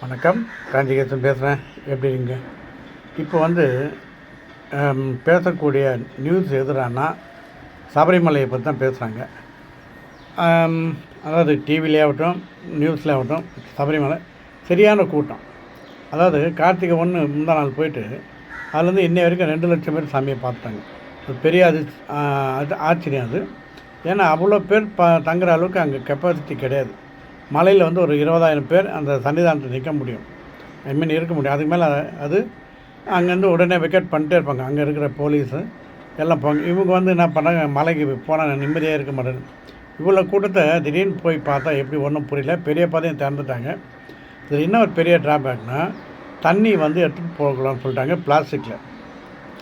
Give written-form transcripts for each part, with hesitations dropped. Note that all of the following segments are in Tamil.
வணக்கம். காஞ்சிகேசன் பேசுகிறேன். எப்படி இருக்கீங்க? இப்போ பேசக்கூடிய நியூஸ் எதுறான்னா சபரிமலையை பற்றி தான் பேசுகிறாங்க. அதாவது டிவிலே ஆகட்டும், நியூஸில் ஆகட்டும், சபரிமலை சரியான கூட்டம். அதாவது கார்த்திகை 1 முந்தா நாள் போயிட்டு அதுலேருந்து இன்னை வரைக்கும் 2 லட்சம் பேர் சாமியை பார்த்துட்டாங்க. அது பெரிய ஆச்சரியம் அது. ஏன்னா அவ்வளோ பேர் தங்குற அளவுக்கு அங்கே கெப்பாசிட்டி கிடையாது. மலையில் ஒரு 20,000 பேர் அந்த சன்னிதானத்தில் நிற்க முடியும், இருக்க முடியும். அதுக்கு மேலே அது அங்கேருந்து உடனே வெக்கேட் பண்ணிட்டே இருப்பாங்க. அங்கே இருக்கிற போலீஸு எல்லாம் போங்க. இவங்க என்ன பண்ணாங்க, மலைக்கு போனால் நிம்மதியாக இருக்க மாட்டேன். இவ்வளோ கூட்டத்தை திடீர்னு போய் பார்த்தா எப்படி ஒன்றும் புரியல. பெரிய பாதையும் திறந்துட்டாங்க. இதில் என்ன ஒரு பெரிய ட்ராபேக்னால் தண்ணி எடுத்துகிட்டு போகலாம்னு சொல்லிட்டாங்க பிளாஸ்டிக்கில்.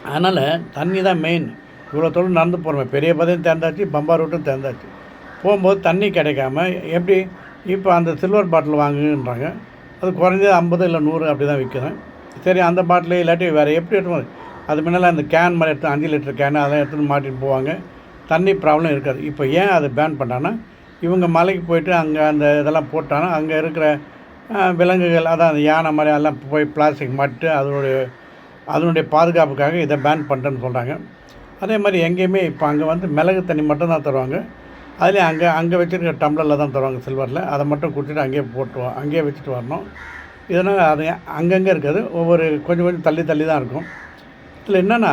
அதனால் தண்ணி தான் மெயின். இவ்வளோ தொழில் நடந்து போகிறோம். பெரிய பாதையும் திறந்தாச்சு, பம்பா ரூட்டும் திறந்தாச்சு. போகும்போது தண்ணி கிடைக்காம எப்படி இப்போ அந்த சில்வர் பாட்டில் வாங்குன்றாங்க. அது குறைஞ்சது 50 இல்லை 100 அப்படி தான் விற்கிறேன். சரி, அந்த பாட்டில் இல்லாட்டி வேறு எப்படி எடுத்து அது முன்னால் அந்த கேன் மாதிரி எடுத்து 5 லிட்டர் கேனு அதெல்லாம் எடுத்துகிட்டு மாட்டிட்டு போவாங்க. தண்ணி ப்ராப்ளம் இருக்காது. இப்போ ஏன் அதை பேன் பண்ணான்னா, இவங்க மலைக்கு போயிட்டு அங்கே அந்த இதெல்லாம் போட்டாங்கன்னா அங்கே இருக்கிற விலங்குகள், அதான் அந்த யானை மாதிரி அதெல்லாம் போய் பிளாஸ்டிக் மாட்டு அதனுடைய பாதுகாப்புக்காக இதை பேன் பண்ணுறேன்னு சொல்கிறாங்க. அதே மாதிரி எங்கேயுமே இப்போ அங்கே மிளகு தண்ணி மட்டும்தான் தருவாங்க. அதுலேயும் அங்கே வச்சுருக்க டம்ளரில் தான் தருவாங்க, சில்வரில். அதை மட்டும் குடிச்சிட்டு அங்கேயே வச்சுட்டு வரணும். இதனால் அது அங்கங்கே இருக்காது, ஒவ்வொரு கொஞ்சம் தள்ளி தான் இருக்கும். இதில் என்னென்னா,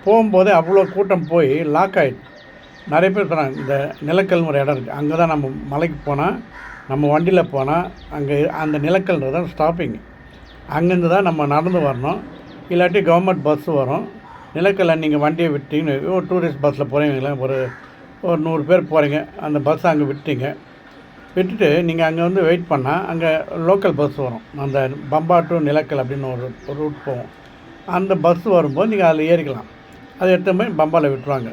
போகும்போதே அவ்வளோ கூட்டம் போய் லாக் ஆகிடுச்சு. நிறைய பேர் சொன்னாங்க, இந்த நிலக்கல்னு ஒரு இடம் இருக்குது, அங்கே தான் நம்ம மலைக்கு போனால், நம்ம வண்டியில் போனால் அங்கே அந்த நிலக்கல்ன்றது தான் ஸ்டாப்பிங். அங்கேருந்து தான் நம்ம நடந்து வரணும். இல்லாட்டி கவர்மெண்ட் பஸ்ஸு வரும். நிலக்கல்ல நீங்கள் வண்டியை விட்டிங்கன்னு டூரிஸ்ட் பஸ்ஸில் போகிறீங்களா, ஒரு 100 பேர் போகிறீங்க, அந்த பஸ்ஸை அங்கே விட்டுட்டு நீங்கள் அங்கே வெயிட் பண்ணால் அங்கே லோக்கல் பஸ் வரும். அந்த பம்பா டு நிலக்கல் அப்படின்னு ஒரு ரூட் போகும். அந்த பஸ் வரும்போது நீங்கள் அதில் ஏறிக்கலாம். அதை எடுத்து போய் பம்பாவில் விட்டுருவாங்க.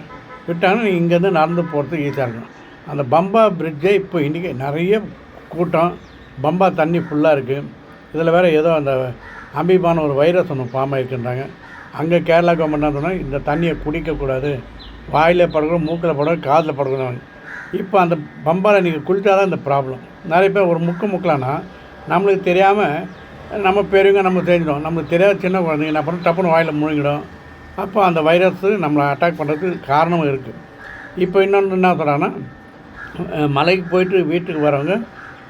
விட்டாங்கன்னா நீங்கள் இங்கேருந்து நடந்து போகிறதுக்கு ஈஸியாக இருக்கும். அந்த பம்பா பிரிட்ஜே இப்போ இன்றைக்கி நிறைய கூட்டம், பம்பா தண்ணி ஃபுல்லாக இருக்குது. இதில் வேறு ஏதோ அந்த அமீபான ஒரு வைரஸ் ஒன்று ஃபார்ம் ஆகிருக்குன்றாங்க. அங்கே கேரளா கவர்மெண்ட் என்ன சொன்னால், இந்த தண்ணியை குடிக்கக்கூடாது, வாயில் படுக்கணும், மூக்கில் படணும், காதில் படுக்கணும். இப்போ அந்த பம்பாவில் நீங்கள் குளித்தா தான் இந்த ப்ராப்ளம். நிறைய பேர் ஒரு முக்கலான்னா நம்மளுக்கு தெரியாமல் நம்ம பெரியவங்க நம்ம தெரிஞ்சிடும், நம்மளுக்கு தெரியாத சின்ன குழந்தைங்க என்ன பண்ணணும், டப்புன்னு வாயில் முழுங்கிடும். அப்போ அந்த வைரஸு நம்மளை அட்டாக் பண்ணுறதுக்கு காரணமும் இருக்குது. இப்போ இன்னொன்று என்ன சொல்கிறாங்கன்னா, மலைக்கு போயிட்டு வீட்டுக்கு வரவங்க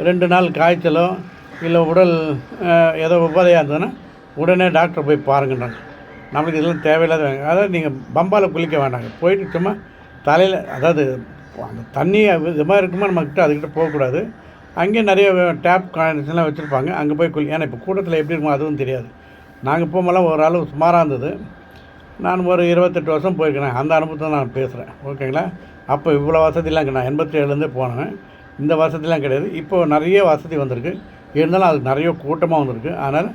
2 நாள் காய்ச்சலோ இல்லை உடல் ஏதோ உபாதையாக இருந்ததுன்னா உடனே டாக்டரை போய் பாருங்கன்றாங்க. நம்மளுக்கு இதெல்லாம் தேவையில்லாத. அதாவது நீங்கள் பம்பாவில் குளிக்க வேண்டாங்க. போயிட்டு சும்மா தலையில், அதாவது அந்த தண்ணி இது மாதிரி இருக்குமா நம்மக்கிட்ட, அதுக்கிட்ட போகக்கூடாது. அங்கேயே நிறைய டேப் கனெக்ஷன்லாம் வச்சுருப்பாங்க, அங்கே போய் ஏன்னா இப்போ கூட்டத்தில் எப்படி இருக்குமோ அதுவும் தெரியாது. நாங்கள் போகும்போதெல்லாம் ஓரளவு சுமாராக இருந்தது. நான் ஒரு 28 வருஷம் போயிருக்கேன். அந்த அனுபவத்தை நான் பேசுகிறேன், ஓகேங்களா? அப்போ இவ்வளோ வசதிலாம் நான் 87லேருந்தே போனேன். இந்த வசதிலாம் கிடையாது. இப்போது நிறைய வசதி வந்திருக்கு. இருந்தாலும் அது நிறைய கூட்டமாக வந்திருக்கு. அதனால்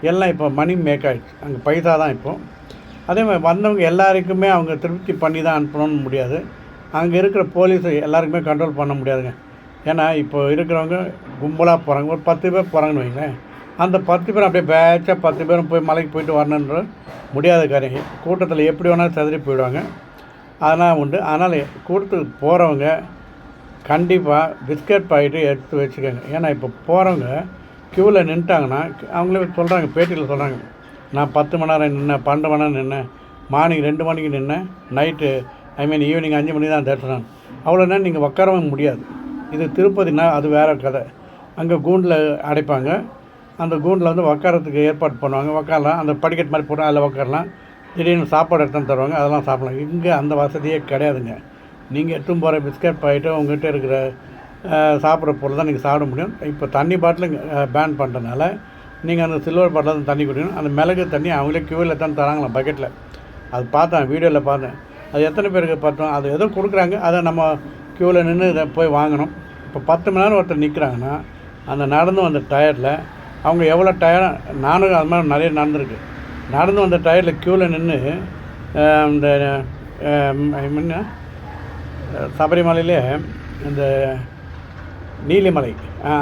எல்லாம் இப்போ மணி மேக் ஆகிடுச்சு. அங்கே பைசா தான் இப்போது. அதே மாதிரி வந்தவங்க எல்லாருக்குமே அவங்க திருப்தி பண்ணி தான் அனுப்பணும்னு முடியாது. அங்கே இருக்கிற போலீஸை எல்லாருக்குமே கண்ட்ரோல் பண்ண முடியாதுங்க. ஏன்னா இப்போ இருக்கிறவங்க கும்பலாக போகிறாங்க. ஒரு 10 பேர் போகிறாங்கன்னு வைங்களேன். அந்த 10 பேர் அப்படியே பேட்சாக 10 பேரும் போய் மலைக்கு போயிட்டு வரணுன்ற முடியாத காரியம். கூட்டத்தில் எப்படி வேணாலும் சதுரி போயிடுவாங்க. அதெல்லாம் உண்டு. அதனால் கூட்டத்துக்கு போகிறவங்க கண்டிப்பாக பிஸ்கட் பாக்கெட்டு எடுத்து வச்சுக்கோங்க. ஏன்னா இப்போ போகிறவங்க க்யூவில் நின்ட்டாங்கன்னா அவங்களே சொல்கிறாங்க, பேட்டியில் சொல்கிறாங்க, நான் 10 மணி நேரம் நின்னேன், 12 மணி நேரம் நின்னேன், மார்னிங் 2 மணிக்கு நின்னேன், நைட்டு ஈவினிங் 5 மணி தான் தரிசனம். அவ்வளோ நேரம் நீங்கள் உட்காரவும் முடியாது. இது திருப்பதினா அது வேறு கதை. அங்கே கூண்டில் அடைப்பாங்க. அந்த கூண்டில் உட்காரத்துக்கு ஏற்பாடு பண்ணுவாங்க. உட்காரலாம், அந்த படிக்கட்டு மாதிரி போட்டால் அதில் உட்காரலாம். திடீர்னு சாப்பாடு எடுத்து தருவாங்க, அதெல்லாம் சாப்பிடலாம். இங்கே அந்த வசதியே கிடையாதுங்க. நீங்கள் எடுத்துன்னு போகிற பிஸ்கட் பாக்கெட்டு உங்கள்கிட்ட இருக்கிற சாப்பிட்ற பொருள் தான் நீங்கள் சாப்பிட முடியும். இப்போ தண்ணி பாட்டில் பேன் பண்ணுறதுனால நீங்கள் அந்த சில்வர் பாட்டில் தான் தண்ணி குடிக்கணும். அந்த மிளகு தண்ணி அவங்களே க்யூவில் தான் தராங்களாம் பக்கெட்டில். அது பார்த்தேன், வீடியோவில் பார்த்தேன். அது எத்தனை பேருக்கு பார்த்தோம், அது எதோ கொடுக்குறாங்க, அதை நம்ம க்யூவில் நின்று இதை போய் வாங்கணும். இப்போ 10 மணி நேரம் ஒருத்தர் நிற்கிறாங்கன்னா அந்த நடந்து வந்த டயரில் அவங்க எவ்வளோ டயர்டாக, நானும் அது மாதிரி நிறைய நடந்துருக்கு. நடந்து வந்த டயரில் க்யூவில் நின்று இந்த சபரிமலையிலே இந்த நீலிமலை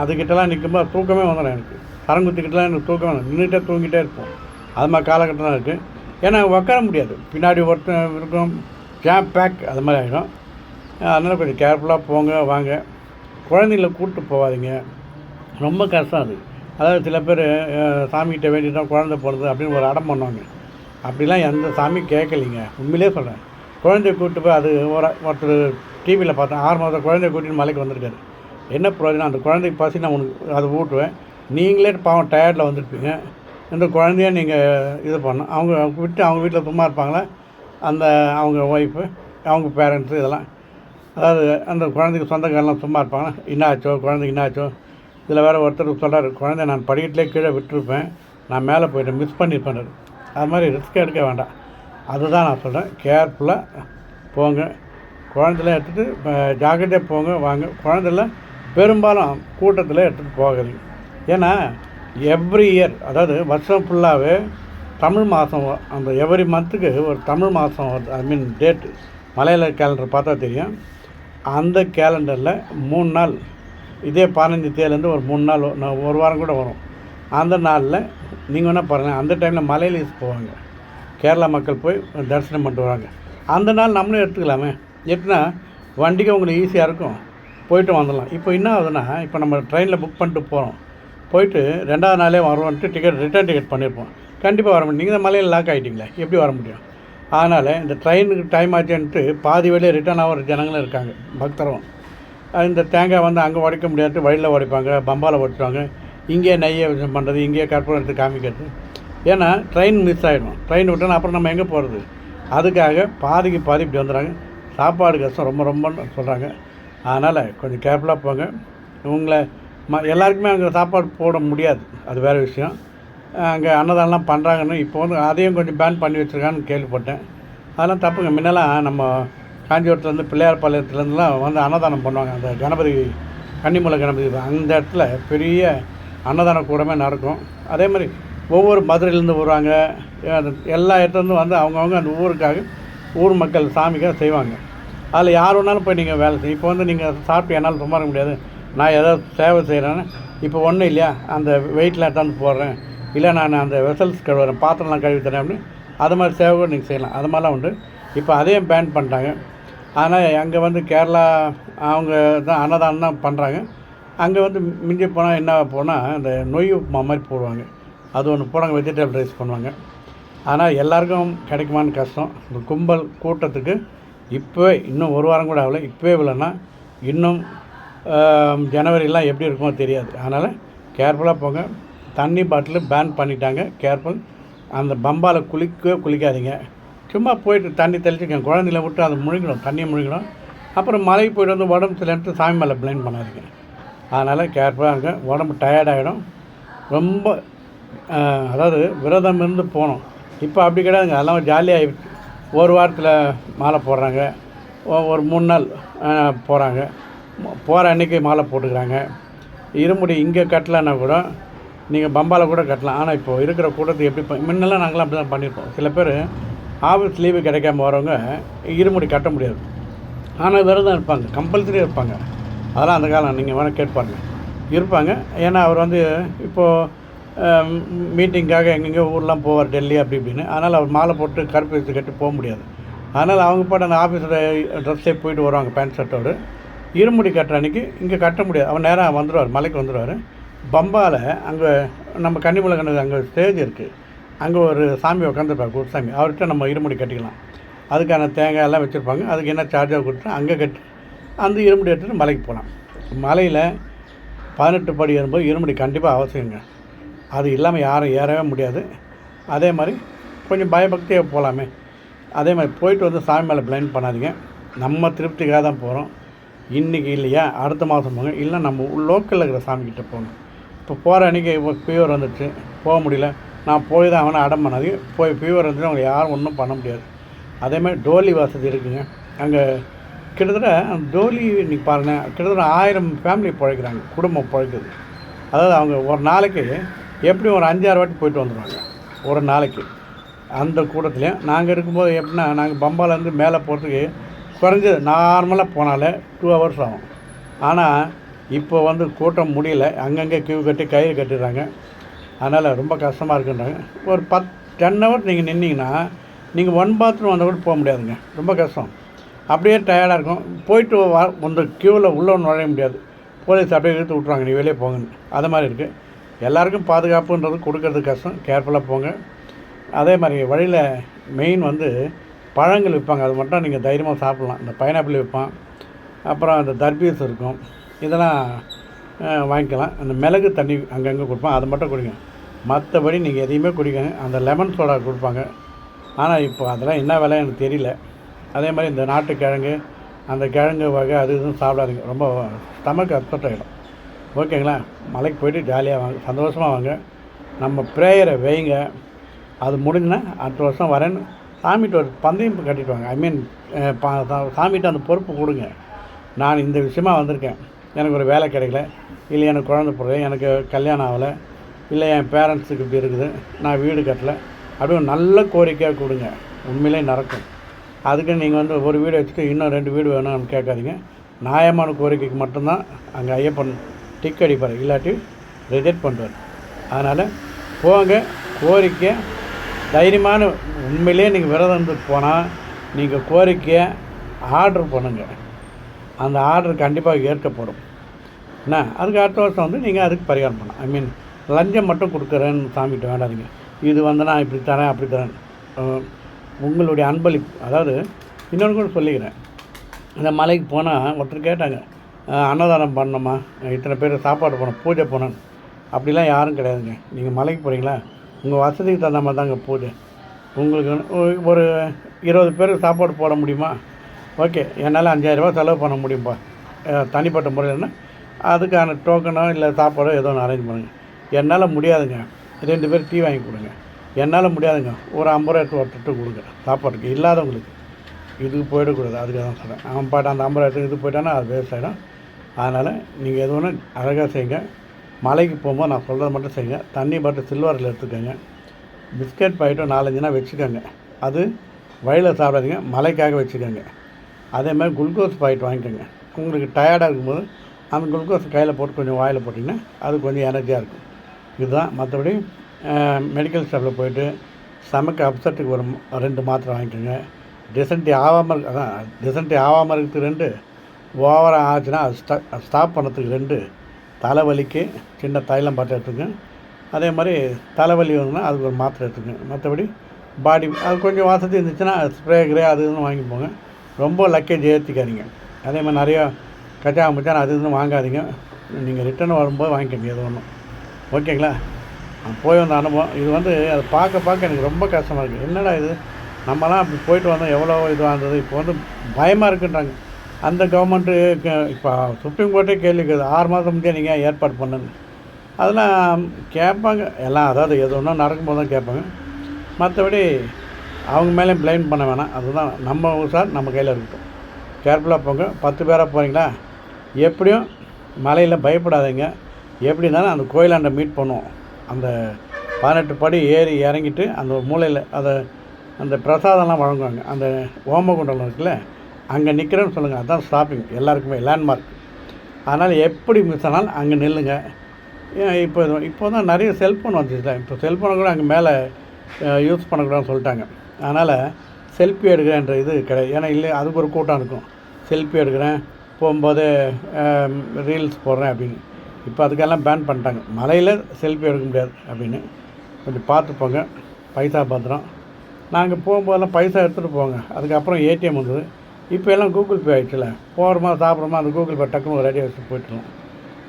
அதுக்கிட்டலாம் நிற்கும்போது தூக்கமே வந்துடும் எனக்கு. சரங்குத்திக்கிட்டலாம் எனக்கு தூக்கம் வந்து நின்றுட்டே தூங்கிட்டே இருப்போம். அது மாதிரி காலகட்டம் தான் இருக்குது. ஏன்னா உட்கார முடியாது, பின்னாடி ஒருத்தன் இருக்கும், ஜாம் பேக் அது மாதிரி ஆகிடும். அதனால் கொஞ்சம் கேர்ஃபுல்லாக போங்க வாங்க. குழந்தைங்கள கூப்பிட்டு போகாதீங்க, ரொம்ப கஷ்டம் அது. அதாவது சில பேர் சாமிகிட்ட வேண்டிட்டு தான் குழந்தை பிறந்து அப்படின்னு ஒரு அடம் பண்ணுவாங்க. அப்படிலாம் எந்த சாமியும் கேட்கலிங்க. உண்மையிலே சொல்கிறேன். குழந்தைய கூப்பிட்டு போய் அது ஒருத்தர் டிவியில் பார்த்தேன். 6 மாதம் குழந்தைய கூட்டின்னு மலைக்கு வந்திருக்காரு. என்ன பிரயோஜனம்? அந்த குழந்தைக்கு பசி நான் உனக்கு அதை ஊட்டுவேன். நீங்களே பாவம் டயர்டில் வந்திருப்பீங்க. இந்த குழந்தைய நீங்கள் இது பண்ணணும். அவங்க விட்டு அவங்க வீட்டில் சும்மா இருப்பாங்களா? அந்த அவங்க ஒய்ஃபு, அவங்க பேரண்ட்ஸு இதெல்லாம். அதாவது அந்த குழந்தைக்கு சொந்தக்காரெலாம் சும்மா இருப்பாங்களா? என்னாச்சோ குழந்தைக்கு என்னாச்சோ? இதில் வேறு ஒருத்தர் சொல்கிறார், குழந்தைய நான் படிக்கட்டிலே கீழே விட்டுருப்பேன், நான் மேலே போய்ட்டேன், மிஸ் பண்ணியிருப்பேன். அது மாதிரி ரிஸ்க் எடுக்க வேண்டாம். அதுதான் நான் சொல்கிறேன். கேர்ஃபுல்லாக போங்க. குழந்தைலாம் எடுத்துகிட்டு ஜாக்கிரதையாக போங்க வாங்க. குழந்தைல பெரும்பாலும் கூட்டத்தில் எடுத்துகிட்டு போகாதீங்க. ஏன்னா எவ்ரி இயர், அதாவது வருஷம் ஃபுல்லாகவே தமிழ் மாதம், அந்த எவ்ரி மந்த்துக்கு ஒரு தமிழ் மாதம், ஐ மீன் டேட்டு, மலையாள கேலண்டர் பார்த்தா தெரியும். அந்த கேலண்டரில் 3 நாள், இதே 15 தேதியிலேருந்து ஒரு 3 நாள், ஒரு வாரம் கூட வரும். அந்த நாளில் நீங்கள் வேணால் பாருங்கள், அந்த டைமில் மலையிலேஸ் போவாங்க. கேரளா மக்கள் போய் தரிசனம் பண்ணிட்டு வராங்க. அந்த நாள் நம்மளும் எடுத்துக்கலாமே. எப்படின்னா வண்டிக்கு உங்களுக்கு ஈஸியாக இருக்கும், போய்ட்டு வந்துடலாம். இப்போ என்ன ஆகுதுன்னா, இப்போ நம்ம ட்ரெயினில் புக் பண்ணிட்டு போகிறோம், போயிட்டு 2வது நாளே வருவோன்ட்டு ரிட்டர்ன் டிக்கெட் பண்ணியிருப்போம். கண்டிப்பாக வர முடியும். நீங்கள் மலையில் லாக் ஆகிட்டீங்களே, எப்படி வர முடியும்? அதனால் இந்த ட்ரெயினுக்கு டைம் ஆச்சுன்ட்டு பாதி வழியே ரிட்டர்ன் ஆகிற ஜனங்களும் இருக்காங்க, பக்தரும். இந்த தேங்காய் வந்து அங்கே உடைக்க முடியாது, வழியில் உடைப்பாங்க, பம்பாவில் உடைச்சுவாங்க. இங்கேயே நெய்யை பண்ணுறது, இங்கேயே கற்பூரம் எடுத்து காமிக்கிறது. ஏன்னா ட்ரெயின் மிஸ் ஆகிடும். ட்ரெயின் விட்டோன்னா அப்புறம் நம்ம எங்கே போகிறது? அதுக்காக பாதிக்கு பாதி இப்படி வந்துடுறாங்க. சாப்பாடு கஷ்டம் ரொம்ப ரொம்பன்னு சொல்கிறாங்க. அதனால் கொஞ்சம் கேர்ஃபுல்லாக போங்க. உங்களை எல்லாருக்குமே அங்கே சாப்பாடு போட முடியாது, அது வேறு விஷயம். அங்கே அன்னதானம்லாம் பண்ணுறாங்கன்னு இப்போ வந்து அதையும் கொஞ்சம் பேன் பண்ணி வச்சுருக்கான்னு கேள்விப்பட்டேன். அதெல்லாம் தப்புங்க. முன்னெல்லாம் நம்ம காஞ்சிபுரத்துலேருந்து பிள்ளையார்பாளையத்துலேருந்துலாம் வந்து அன்னதானம் பண்ணுவாங்க. அந்த கணபதி, கன்னிமூலை கணபதி, அந்த இடத்துல பெரிய அன்னதான கூடமே நடக்கும். அதே மாதிரி ஒவ்வொரு மதுரையிலேருந்து வருவாங்க, எல்லா இடத்துலேருந்து வந்து அவங்கவுங்க அந்த ஊருக்காக, ஊர் மக்கள் சாமிக்காக செய்வாங்க. அதில் யார் வேணாலும் போய் நீங்கள் வேலை செய்யும். இப்போ வந்து நீங்கள் சாப்பிட்டு என்னால் சும்மா இருக்க முடியாது, நான் ஏதாவது சேவை செய்கிறேன்னு, இப்போ ஒன்றும் இல்லையா, அந்த வெயிட்டில் எடுத்தாந்து போடுறேன், இல்லை நான் அந்த வெசல்ஸ் கழுவுறேன், பாத்திரம்லாம் கழுவி தரேன் அப்படின்னு, அது மாதிரி சேவை கூட நீங்கள் செய்யலாம். அது மாதிரிலாம் உண்டு. இப்போ அதையும் பேன் பண்ணிட்டாங்க. ஆனால் அங்கே வந்து கேரளா அவங்க தான் அன்னதானம் தான் பண்ணுறாங்க. அங்கே வந்து மிஞ்சி போனால் என்ன போனால் இந்த நொய் உப்புமா மாதிரி போடுவாங்க, அது ஒன்று போடுவாங்க, வெஜிடபிள் ரைஸ் பண்ணுவாங்க. ஆனால் எல்லாருக்கும் கிடைக்குமான்னு கஷ்டம். இந்த கும்பல் கூட்டத்துக்கு இப்போவே, இன்னும் ஒரு வாரம் கூட ஆகலை, இப்போவே இல்லைன்னா இன்னும் ஜனவரிலாம் எப்படி இருக்குமோ தெரியாது. அதனால் கேர்ஃபுல்லாக போங்க. தண்ணி பாட்டிலு பேன் பண்ணிட்டாங்க, கேர்ஃபுல். அந்த பம்பாவில் குளிக்காதீங்க. சும்மா போயிட்டு தண்ணி தெளிச்சுக்கங்க. குழந்தைங்கள விட்டு அதை முழுங்கிடும், தண்ணியை முழுங்கிடும். அப்புறம் மலைக்கு போய்ட்டு வந்து உடம்பு சரியில்லைன்ட்டு சாமி மேலே ப்ளைண்ட் பண்ணாதீங்க. அதனால் கேர்ஃபுல்லாக இருங்க. உடம்பு டயர்டாகிடும் ரொம்ப. அதாவது விரதம் இருந்து போகணும். இப்போ அப்படி கிடையாதுங்க. அதெல்லாம் ஜாலியாகிடுச்சு. ஒரு வாரத்தில் மாலை போடுறாங்க, ஒரு 3 நாள் போகிறாங்க, போகிற அன்றைக்கி மாலை போட்டுக்கிறாங்க. இருமுடி இங்கே கட்டலைன்னா கூட நீங்கள் பம்பாவில் கூட கட்டலாம். ஆனால் இப்போது இருக்கிற கூட்டத்துக்கு எப்படி முன்னெல்லாம் நாங்களாம் அப்படி தான் பண்ணியிருப்போம். சில பேர் ஆஃபீஸ் லீவு கிடைக்காம வரவங்க இருமுடி கட்ட முடியாது, ஆனால் விரதம் இருப்பாங்க, கம்பல்சரி இருப்பாங்க. அதெல்லாம் அந்த காலம் நீங்கள் வேணால் கேட்பாங்க, இருப்பாங்க. ஏன்னா அவர் வந்து இப்போது மீட்டிங்காக எங்கெங்கேயோ ஊர்லாம் போவார், டெல்லி அப்படி இப்படின்னு. அதனால் அவர் மாலை போட்டு கருப்பு வச்சு கட்டி போக முடியாது. அதனால் அவங்க பாட்டு அந்த ஆஃபீஸில் ட்ரெஸ்ஸே போயிட்டு வருவாங்க, பேண்ட் ஷர்ட்டோடு. இருமுடி கட்டுற அன்றைக்கி இங்கே கட்ட முடியாது. அவர் நேராக வந்துடுவார், மலைக்கு வந்துடுவார். பம்பாவில் அங்கே நம்ம கன்னிமூலை கணக்கு அங்கே ஸ்டேஜ் இருக்குது, அங்கே ஒரு சாமி உட்காந்துருப்பார், குருசாமி. அவர்கிட்ட நம்ம இருமுடி கட்டிக்கலாம். அதுக்கான தேங்காய் எல்லாம் வச்சுருப்பாங்க. அதுக்கு என்ன சார்ஜாக கொடுத்து அங்கே கட்டி அந்த இருமுடி எடுத்துகிட்டு மலைக்கு போகலாம். மலையில் 18 படி ஏறும்போது இருமுடி கண்டிப்பாக அவசியங்க. அது இல்லாமல் யாரும் ஏறவே முடியாது. அதே மாதிரி கொஞ்சம் பயபக்தியாக போகலாமே. அதே மாதிரி போயிட்டு வந்து சாமி மேலே ப்ளைண்ட் பண்ணாதீங்க. நம்ம திருப்திக்காக தான் போகிறோம். இன்றைக்கி இல்லையா, அடுத்த மாதம் போங்க, இல்லை நம்ம லோக்கலில் இருக்கிற சாமிக்கிட்ட போகணும். இப்போ போகிற அன்றைக்கி ஃபீவர் வந்துடுச்சு, போக முடியல, நான் போய் தான் அவனை அடம் பண்ணாதீங்க. போய் ஃபீவர் வந்துட்டு அவங்க யாரும் ஒன்றும் பண்ண முடியாது. அதேமாதிரி டோலி வசதி இருக்குங்க. அங்கே கிட்டத்தட்ட அந்த டோலி இன்றைக்கி பாருங்கள், கிட்டத்தட்ட 1000 ஃபேமிலி பிழைக்கிறாங்க, குடும்பம் பிழைக்குது. அதாவது அவங்க ஒரு நாளைக்கு எப்படியும் ஒரு 5-6 வாட்டி போயிட்டு வந்துடுவாங்க ஒரு நாளைக்கு. அந்த கூட்டத்துலேயும் நாங்கள் இருக்கும்போது எப்படின்னா, நாங்கள் பம்பாலேருந்து மேலே போகிறதுக்கு குறைஞ்சது நார்மலாக போனாலே 2 ஹவர்ஸ் ஆகும். ஆனால் இப்போ வந்து கூட்டம் முடியல, அங்கங்கே கியூ கட்டி கயிறு கட்டிடுறாங்க. அதனால் ரொம்ப கஷ்டமாக இருக்குன்றாங்க. ஒரு 10 ஹவர் நீங்கள் நின்னீங்கன்னா நீங்கள் 1 பாத்ரூம் வந்தால் கூட போக முடியாதுங்க, ரொம்ப கஷ்டம். அப்படியே டயர்டாக இருக்கும். போயிட்டு அந்த க்யூவில் உள்ளே நுழைய முடியாது, போலீஸ் அப்படியே இழுத்து விட்ருவாங்க, நீ வெளியே போங்கன்னு. அது மாதிரி இருக்குது. எல்லாருக்கும் பாதுகாப்புன்றது கொடுக்கறது கஷ்டம், கேர்ஃபுல்லாக போங்க. அதே மாதிரி வழியில் மெயின் வந்து பழங்கள் விற்பாங்க, அது மட்டும் நீங்கள் தைரியமாக சாப்பிட்லாம். இந்த பைனாப்பிள் விற்பான், அப்புறம் அந்த தர்பீஸ் இருக்கும், இதெல்லாம் வாங்கிக்கலாம். அந்த மிளகு தண்ணி அங்கங்கே கொடுப்பான், அதை மட்டும் குடிங்க. மற்றபடி நீங்கள் எதையுமே குடிக்கங்க. அந்த லெமன் சோடா கொடுப்பாங்க, ஆனால் இப்போ அதெல்லாம் என்ன விலை எனக்கு தெரியல. அதே மாதிரி இந்த நாட்டுக்கிழங்கு, அந்த கிழங்கு வகை அது இதுவும் சாப்பிடாதீங்க, ரொம்ப ஸ்டமக் அப்செட் ஆகிடும். ஓகேங்களா? மலைக்கு போய்ட்டு ஜாலியாக வாங்க, சந்தோஷமாக வாங்க. நம்ம ப்ரேயரை வைங்க, அது முடிஞ்சுன்னா அடுத்த வருஷம் வரேன்னு சாமிகிட்ட ஒரு பந்தயம் கட்டிட்டு வாங்க. ஐ மீன் சாமிகிட்ட அந்த பொறுப்பு கொடுங்க. நான் இந்த விஷயமா வந்திருக்கேன், எனக்கு ஒரு வேலை கிடைக்கல, இல்லை எனக்கு குழந்தை பிறகு, எனக்கு கல்யாணம் ஆகலை, இல்லை என் பேரண்ட்ஸுக்கு இப்படி இருக்குது, நான் வீடு கட்டலை, அப்படியே நல்ல கோரிக்கையாக கொடுங்க, உண்மையிலே நடக்கும். அதுக்கு நீங்கள் வந்து ஒரு வீடு வச்சுட்டு இன்னும் 2 வீடு வேணும்னு கேட்காதீங்க. நியாயமான கோரிக்கைக்கு மட்டும்தான் அங்கே ஐயப்பன் டிக் அடிப்பார், இல்லாட்டி ரிஜெக்ட் பண்ணுவார். அதனால் போங்க, கோரிக்கை தைரியமான, உண்மையிலே நீங்கள் விரதம் இருந்துட்டு போனால் நீங்கள் கோரிக்கையை ஆர்டர் பண்ணுங்கள், அந்த ஆர்டர் கண்டிப்பாக ஏற்கப்படும். என்ன, அதுக்கு அடுத்த வருஷம் வந்து நீங்கள் அதுக்கு பரிகாரம் பண்ணலாம். ஐ மீன் லஞ்சம் மட்டும் கொடுக்குறேன்னு சாமிகிட்ட வேண்டாதீங்க. இது வந்து நான் இப்படி தரேன் அப்படி தரேன், உங்களுடைய அன்பளிப்பு. அதாவது இன்னொன்று கூட சொல்லிக்கிறேன், இந்த மலைக்கு போனால் ஒருத்தர் கேட்டாங்க, அன்னதானம் பண்ணணுமா, இத்தனை பேர் சாப்பாடு போனோம், பூஜை போனோம். அப்படிலாம் யாரும் கிடையாதுங்க. நீங்கள் மலைக்கு போகிறீங்களா, உங்கள் வசதிக்கு தகுந்த மாதிரி தாங்க பூஜை. உங்களுக்கு ஒரு 20 பேருக்கு சாப்பாடு போட முடியுமா, ஓகே, என்னால் 5000 செலவு பண்ண முடியும்ப்பா, தனிப்பட்ட முறையில்னா அதுக்கான டோக்கனோ இல்லை சாப்பாடோ ஏதோ ஒன்று அரேஞ்ச் பண்ணுங்கள். என்னால் முடியாதுங்க, 2 பேர் டீ வாங்கி கொடுங்க. என்னால் முடியாதுங்க, ஒரு 50 ரூபா எடுத்து ஒருத்தட்டு கொடுங்க சாப்பாட்டுக்கு, இல்லாதவங்களுக்கு. இதுக்கு போயிடக்கூடாது, அதுக்காக தான் சொல்கிறேன். அவன் பாட்டு அந்த 50 ரூபா எடுத்து இது போயிட்டானா அது வேஸ்ட் ஆகிடும். அதனால் நீங்கள் எது ஒன்று அழகாக செய்யுங்க. மலைக்கு போகும்போது நான் சொல்கிறது மட்டும் செய்யுங்க. தண்ணி பாட்டு சில்வரில் எடுத்துக்கோங்க. பிஸ்கெட் பாக்கெட்டும் 4-5 வச்சுக்கோங்க, அது வழியில் சாப்பிடாதீங்க, மலைக்காக வச்சுக்கோங்க. அதே மாதிரி குளுக்கோஸ் பாக்கெட் வாங்கிக்கோங்க. உங்களுக்கு டயர்டாக இருக்கும்போது அந்த குளுக்கோஸ் கையில் போட்டு கொஞ்சம் வாயில் போட்டிங்கன்னா அது கொஞ்சம் எனர்ஜியாக இருக்கும். இதுதான். மற்றபடி மெடிக்கல் ஷாப்பில் போய்ட்டு ஸ்டமக் அப்செட்டுக்கு ஒரு 2 மாத்திரை வாங்கிக்கோங்க. டிசென்ட்ரி ஆகாமல் இருக்கிறதுக்கு 2, ஓவராக ஆச்சுன்னா அது ஸ்டாப் பண்ணுறதுக்கு 2, தலைவலிக்கு சின்ன தைலம் பாட்டு எடுத்துக்கங்க. அதே மாதிரி தலைவலி வருதுன்னா அதுக்கு ஒரு மாத்திரை எடுத்துக்கங்க. மற்றபடி பாடி அது கொஞ்சம் வசதி இருந்துச்சுன்னா ஸ்ப்ரே கிரே அது இதுன்னு வாங்கி போங்க. ரொம்ப லக்கேஜ் ஏற்றிக்காதீங்க. அதே மாதிரி நிறையா கச்சா முச்சான அது இதுன்னு வாங்காதீங்க. நீங்கள் ரிட்டர்ன் வரும்போது வாங்கிக்கோங்க எது ஒன்றும். ஓகேங்களா? போய் வந்த அனுபவம் இது வந்து அதை பார்க்க எனக்கு ரொம்ப கஷ்டமாக இருக்குது. என்னடா இது, நம்மலாம் அப்படி போயிட்டு வந்தோம், எவ்வளோ இதுவாக இருந்தது, இப்போ வந்து பயமாக இருக்குன்றாங்க. அந்த கவர்மெண்ட்டு இப்போ சுப்ரீம் கோர்ட்டே கேள்வி கேட்குது, 6 மாதம் முன்னே நீங்கள் ஏற்பாடு பண்ணுங்க. அதெல்லாம் கேட்பாங்க எல்லாம், அதாவது எது ஒன்றும் நடக்கும்போது தான் கேட்பாங்க. மற்றபடி அவங்க மேலே ப்ளைம் பண்ண வேணாம். அதுதான் நம்ம சார் நம்ம கையில் இருக்கட்டும். கேர்ஃபுல்லாக போங்க. 10 பேராக போகிறீங்களா, எப்படியும் மலையில் பயப்படாதீங்க. எப்படி இருந்தாலும் அந்த கோயிலாண்ட மீட் பண்ணுவோம். அந்த 18 படி ஏறி இறங்கிட்டு அந்த மூலையில் அதை அந்த பிரசாதம்லாம் வழங்குவாங்க. அந்த ஓமகுண்டம் இருக்குல்ல, அங்கே நிற்கிறேன்னு சொல்லுங்கள், அதுதான் ஸ்டாப்பிங் எல்லாருக்குமே, லேண்ட்மார்க். அதனால் எப்படி மிஸ் ஆனாலும் அங்கே நில்லுங்க. இப்போ தான் நிறைய செல்ஃபோன் வந்துச்சுல, இப்போ செல்ஃபோனை கூட அங்கே மேலே யூஸ் பண்ணக்கூடாதுன்னு சொல்லிட்டாங்க. அதனால் செல்ஃபி எடுக்கிறேன்ற இது கிடையாது. ஏன்னா இல்லை, அதுக்கு ஒரு கூட்டம் இருக்கும், செல்ஃபி எடுக்கிறேன் போகும்போது ரீல்ஸ் போடுறேன் அப்படின்னு. இப்போ அதுக்கெல்லாம் பேன் பண்ணிட்டாங்க, மலையில் செல்ஃபி எடுக்க முடியாது அப்படின்னு. கொஞ்சம் பார்த்து போங்க, பைசா பத்திரம். நாங்கள் போகும்போதெல்லாம் பைசா எடுத்துகிட்டு போங்க. அதுக்கப்புறம் ஏடிஎம் வந்தது, இப்போ எல்லாம் கூகுள் பே ஆகிடுச்சுல, போகிறோமா சாப்பிட்றோமா அந்த கூகுள் பே டக்குன்னு ஒரு ரெடியாக வச்சு போய்ட்டுலாம்.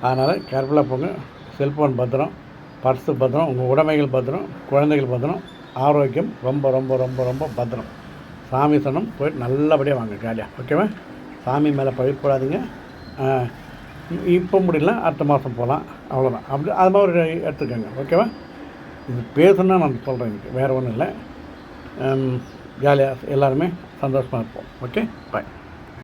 அதனால் கேர்ஃபுல்லாக போங்க. செல்ஃபோன் பத்திரம், பர்ஸு பத்திரம், உங்கள் உடைமைகள் பத்திரம், குழந்தைகள் பத்திரம், ஆரோக்கியம் ரொம்ப ரொம்ப ரொம்ப ரொம்ப பத்திரம். சாமி சனம் போய்ட்டு நல்லபடியாக வாங்க ஜாலியாக. ஓகேவா? சாமி மேலே பயிர்ப்படாதீங்க. இப்போ முடியல, அடுத்த மாதம் போகலாம், அவ்வளோதான். அப்படி அது மாதிரி எடுத்துக்கோங்க. ஓகேவா? இது பேசணுன்னா நான் சொல்கிறேன், எனக்கு வேறு ஒன்றும் இல்லை. ஜாலியாக எல்லாருமே சந்தோஷமாக இருப்போம். ஓகே, பாய்.